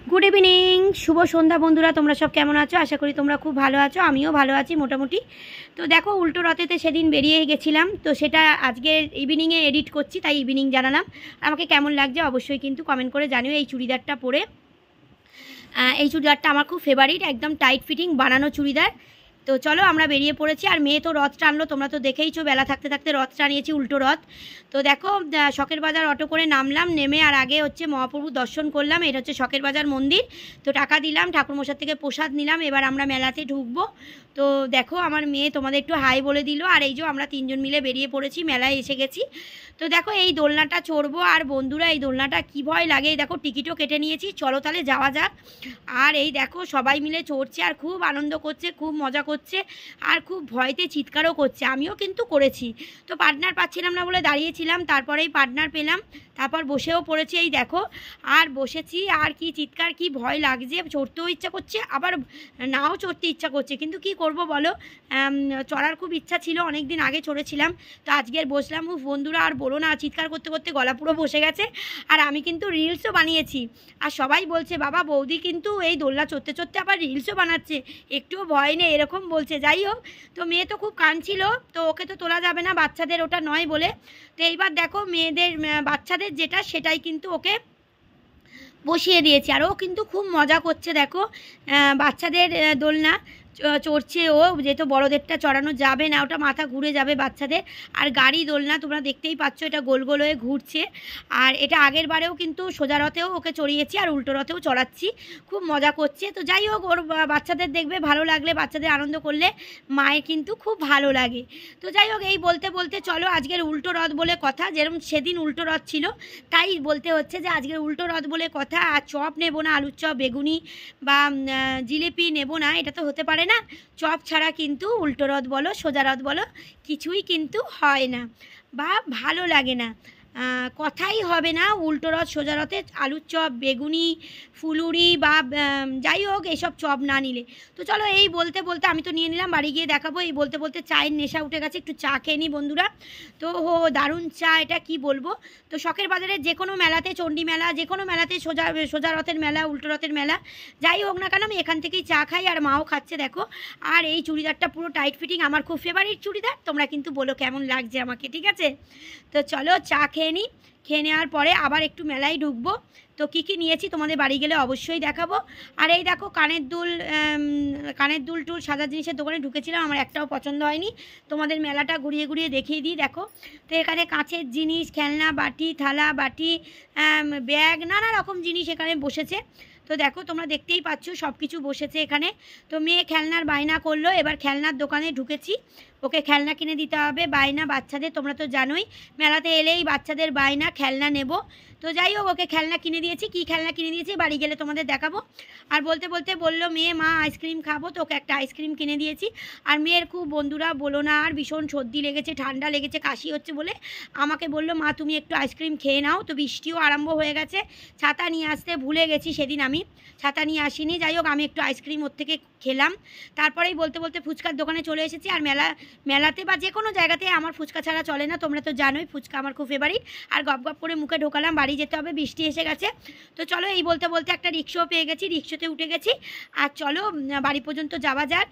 Good evening शुभ सन्ध्या बंधुरा तोमरा सब केमन आछो आशा करी तोमरा खूब भालो आछो आमिओ भालो आछि मोटामुटी। तो देखो उल्टो रथेते सेदिन बेरिये गेछिलाम तो सेटा आजके इवनिंगे एडिट करछि ताई इवनिंग जानालाम। आमाके केमन लागछे अवश्यई किन्तु कमेंट करे जानिओ। এই চুড়িদারটা পরে এই চুড়িদারটা আমার খুব ফেভারিট, একদম টাইট ফিটিং বানানো চুড়িদার। তো চলো আমরা বেরিয়ে পড়েছি। আর মেয়ে তো রথ টানলো, তোমরা তো দেখেইছো বেলা থাকতে থাকতে রথ টানিয়েছি উল্টো রথ। তো দেখো শখের বাজার অটো করে নামলাম, নেমে আর আগে হচ্ছে মহাপ্রভু দর্শন করলাম। এটা হচ্ছে শখের বাজার মন্দির। তো টাকা দিলাম, ঠাকুরমশার থেকে প্রসাদ নিলাম, এবার আমরা মেলাতে ঢুকবো। তো দেখো আমার মেয়ে তোমাদের একটু হাই বলে দিল। আর এই যে আমরা তিনজন মিলে বেরিয়ে পড়েছি, মেলায় এসে গেছি। তো দেখো এই দোলনাটা চড়বো। আর বন্ধুরা এই দোলনাটা কী ভয় লাগে, দেখো টিকিটও কেটে নিয়েছি, চলো তাহলে যাওয়া যাক। আর এই দেখো সবাই মিলে চড়ছে আর খুব আনন্দ করছে, খুব মজা করছে আর খুব ভয়তে চিৎকারও করছে, আমিও কিন্তু করেছি। তো পার্টনার পাচ্ছিলাম না বলে দাঁড়িয়েছিলাম, তারপরেই পার্টনার পেলাম, তারপর বসেও পড়েছি। এই দেখো আর বসেছি, আর কি চিৎকার, কি ভয় লাগছে, চড়তেও ইচ্ছা করছে আবার নাও চড়তে ইচ্ছা করছে, কিন্তু কি করব বলো, চড়ার খুব ইচ্ছা ছিল, অনেক দিন আগে চড়েছিলাম। তো আজকের বসলাম। বন্ধুরা আর বলো না, চিৎকার করতে করতে গলা পুরো বসে গেছে। আর আমি কিন্তু রিলসও বানিয়েছি, আর সবাই বলছে বাবা বৌদি কিন্তু এই দোলনা চড়তে চড়তে আবার রিলসও বানাচ্ছে, একটুও ভয় নেই এরকম বলছে। যাই হোক, তো মেয়ে তো খুব কাঁদছিল, তো ওকে তো তোলা যাবে না, বাচ্চাদের ওটা নয় বলে। তো এইবার দেখো মেয়েদের বাচ্চাদের যেটা সেটাই কিন্তু ওকে বসিয়ে দিয়েছি, আর ও কিন্তু খুব মজা করছে। দেখো বাচ্চাদের দোলনা চড়ছে ও, যেহেতু বড়দেরটা চড়ানো যাবে না, ওটা মাথা ঘুরে যাবে বাচ্চাদের। আর গাড়ি দোলনা তোমরা দেখতেই পাচ্ছ, এটা গোল গোল হয়ে ঘুরছে। আর এটা আগের বারেও কিন্তু সোজা রথেও ওকে চড়িয়েছি আর উল্টো রথেও চড়াচ্ছি, খুব মজা করছে। তো যাই হোক, ওর বাচ্চাদের দেখবে ভালো লাগলে, বাচ্চাদের আনন্দ করলে মায়ের কিন্তু খুব ভালো লাগে। তো যাই হোক, এই বলতে বলতে চলো আজকের উল্টো রথ বলে কথা, যেরকম সেদিন উল্টো রথ ছিল তাই বলতে হচ্ছে যে আজকের উল্টো রথ বলে কথা। আর চপ নেবো না, আলুর চপ, বেগুনি বা জিলিপি নেবো না, এটা তো হতে পারে না। চপ ছাড়া কিন্তু উল্টো রথ বলো সোজা রথ বলো কিছুই কিন্তু হয় না বা ভালো লাগে না, কথাই হবে না। উল্টো রথ সোজা রথে আলুর চপ, বেগুনি, ফুলুরি বা যাই হোক এইসব চপ না নিলে। তো চলো এই বলতে বলতে আমি তো নিয়ে নিলাম, বাড়ি গিয়ে দেখাবো। এই বলতে বলতে চায়ের নেশা উঠে গেছে, একটু চা খেয়ে নিই বন্ধুরা। তো দারুণ চা, এটা কি বলবো। তো শখের বাজারে যে কোনো মেলাতে, চণ্ডী মেলা, যে কোনো মেলাতে, সোজা রথের মেলা, উল্টো রথের মেলা, যাই হোক না কেন আমি এখান থেকেই চা খাই। আর মাও খাচ্ছে দেখো। আর এই চুড়িদারটা পুরো টাইট ফিটিং, আমার খুব ফেভারিট চুড়িদার। তোমরা কিন্তু বলো কেমন লাগছে আমাকে, ঠিক আছে। তো চলো চা খেয়ে নিই, খেয়ে নেওয়ার পরে আবার একটু মেলায় ঢুকবো। তো কী কী নিয়েছি তোমাদের বাড়ি গেলে অবশ্যই দেখাবো। আর এই দেখো কানের দুল টুল সাদা জিনিসের দোকানে ঢুকেছিলাম, আমার একটাও পছন্দ হয়নি। তোমাদের মেলাটা ঘুরিয়ে ঘুরিয়ে দেখিয়ে দিই। দেখো তো এখানে কাঁচের জিনিস, খেলনা, বাটি, থালা বাটি, ব্যাগ, নানা রকম জিনিস এখানে বসেছে। তো দেখো তোমরা দেখতেই পাচ্ছ সব কিছু বসেছে এখানে। তো মেয়ে খেলনার বায়না করলো, এবার খেলনার দোকানে ঢুকেছি, ওকে খেলনা কিনে দিতে হবে। বায়না বাচ্চাদের, তোমরা তো জানোই মেলাতে এলেই বাচ্চাদের বায়না খেলনা নেব। তো যাই হোক ওকে খেলনা কিনে দিয়েছি। কী খেলনা কিনে দিয়েছি বাড়ি গেলে তোমাদের দেখাবো। আর বলতে বলতে বললো মেয়ে মা আইসক্রিম খাবো, তো ওকে একটা আইসক্রিম কিনে দিয়েছি। আর মেয়ের খুব বন্ধুরা বলো না, আর ভীষণ সর্দি লেগেছে, ঠান্ডা লেগেছে, কাশি হচ্ছে বলে আমাকে বললো মা তুমি একটু আইসক্রিম খেয়ে নাও। তো বৃষ্টিও আরম্ভ হয়ে গেছে, ছাতা নিয়ে আসতে ভুলে গেছি সেদিন, আমি ছাতা নিয়ে আসিনি। যাই হোক আমি একটু আইসক্রিম ওর থেকে খেলাম। তারপরেই বলতে বলতে ফুচকার দোকানে চলে এসেছি। আর মেলাতে বা যে কোনো জায়গাতে আমার ফুচকা ছাড়া চলে না, তোমরা তো জানোই ফুচকা আমার খুব ফেভারিট। আর গপ গপ করে মুখে ঢোকালাম, বাড়ি যেতে হবে, বৃষ্টি এসে গেছে। তো চলো এই বলতে বলতে একটা রিক্সাও পেয়ে গেছি, রিক্সাতে উঠে গেছি। আর চলো বাড়ি পর্যন্ত যাওয়া যাক।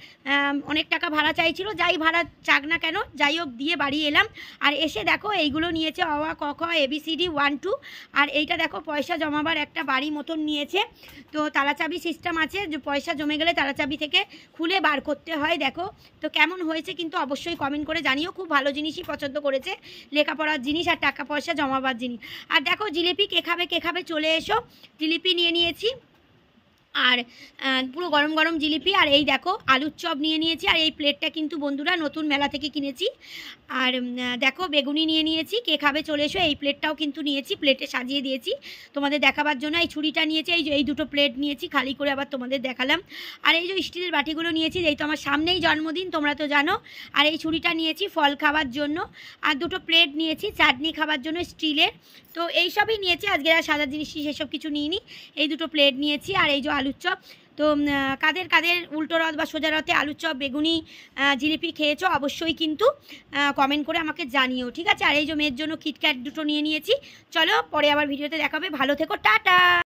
অনেক টাকা ভাড়া চাইছিল, যাই ভাড়া চাক না কেন, যাই হোক দিয়ে বাড়ি এলাম। আর এসে দেখো এইগুলো নিয়েছে, অ আ ক খ ABCD 1 2। আর এইটা দেখো পয়সা জমাবার একটা বাড়ি মতন নিয়েছে। তো তালাচাবি সিস্টেম আছে, যে পয়সা জমে গেলে তালাচাবি থেকে খুলে বার করতে হয়। দেখো তো কেমন হয়েছে কিন্তু অবশ্যই কমেন্ট করে জানিও। খুব ভালো জিনিসই পছন্দ করেছে, লেখাপড়ার জিনিস আর টাকা পয়সা জমাবার জিনিস। আর দেখো জিলিপি কে খাবে চলে এসো, জিলিপি নিয়ে নিয়েছি। আর পুরো গরম গরম জিলিপি। আর এই দেখো আলুর চপ নিয়ে নিয়েছি। আর এই প্লেটটা কিন্তু বন্ধুরা নতুন মেলা থেকে কিনেছি। আর দেখো বেগুনি নিয়ে নিয়েছি, কে খাবে চলে এসো। এই প্লেটটাও কিন্তু নিয়েছি, প্লেটে সাজিয়ে দিয়েছি তোমাদের দেখাবার জন্য। এই ছুরিটা নিয়েছি, এই দুটো প্লেট নিয়েছি, খালি করে আবার তোমাদের দেখালাম। আর এই যে স্টিলের বাটিগুলো নিয়েছি, এই তো আমার সামনেই জন্মদিন তোমরা তো জানো। আর এই ছুরিটা নিয়েছি ফল খাবার জন্য। আর দুটো প্লেট নিয়েছি চাটনি খাবার জন্য স্টিলের। তো এইসবই নিয়েছি আজকে, আর সাদা জিনিস সেসব কিছু নিইনি। এই দুটো প্লেট নিয়েছি। আর এই যে আলুর চপ। তো কাদের কাদের উল্টো রথ বা সোজা রথে আলুর চপ, বেগুনি, জিলিপি খেয়েছো অবশ্যই কিন্তু কমেন্ট করে আমাকে জানিও, ঠিক আছে। আর এই যে মেয়ের জন্য কিটক্যাট দুটো নিয়ে নিয়েছি। চলো পরে আবার ভিডিওতে দেখাবে, ভালো থেকো, টাটা।